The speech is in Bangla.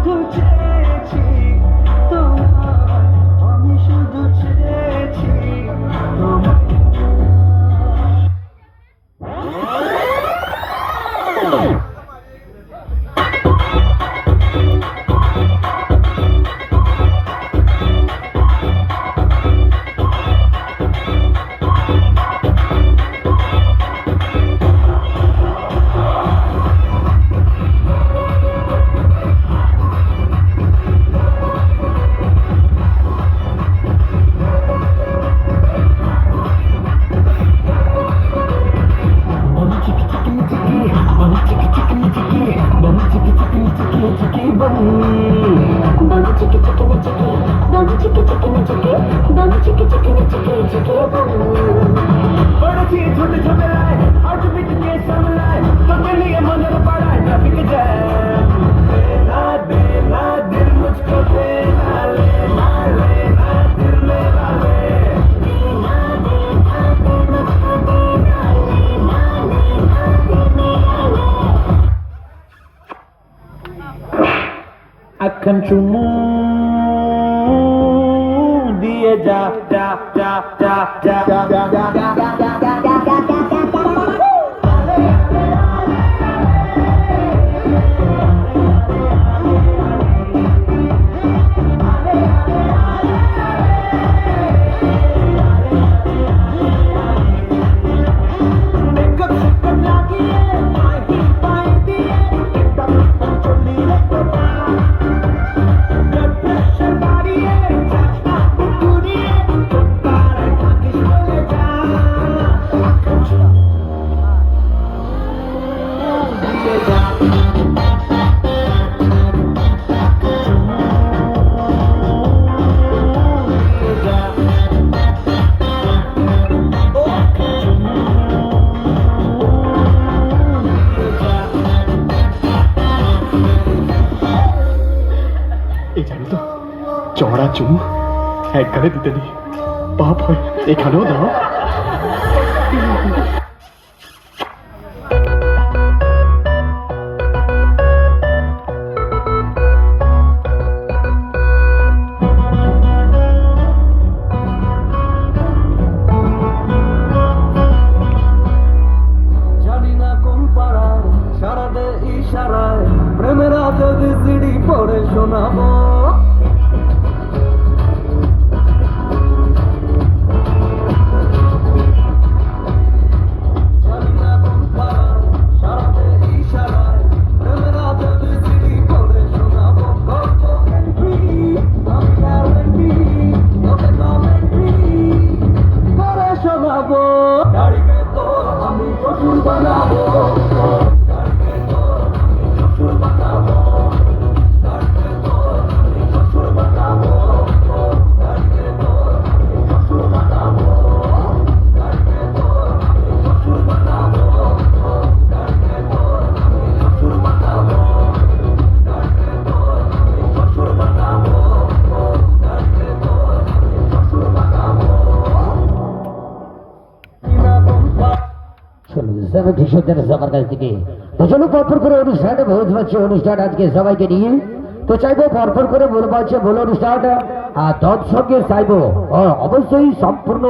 শুধু চেয়েছি তোমার, আমি শুধু চেয়েছি তোমার। पड़ोसी छोटे छोटे लाए और जो बीच के सामने तो के लिए मंदिर पड़ा है ट्रैफिक जैम। देना दिल मुझको देना, लेना लेना दिल मेरा ले। अखन चुमू दिए जा जा जा जा जा जा जा जा जा চড়া চুমু একগালে দিতে নেই, পাপ হয়। এখানেও দাও। জানি না কোন পাড়ায় সারা দে ইশারায় প্রেমের যদি সিঁড়ি পড়ে শোনাবো। সবার কাছ থেকে তো চলো পরপর করে অনুষ্ঠানটা ভোজ পাচ্ছে অনুষ্ঠান আজকে সবাইকে নিয়ে তো চাইবো পরপর করে বলবো আছে বলো অনুষ্ঠানটা আর তৎসঙ্গে চাইবো অবশ্যই সম্পূর্ণ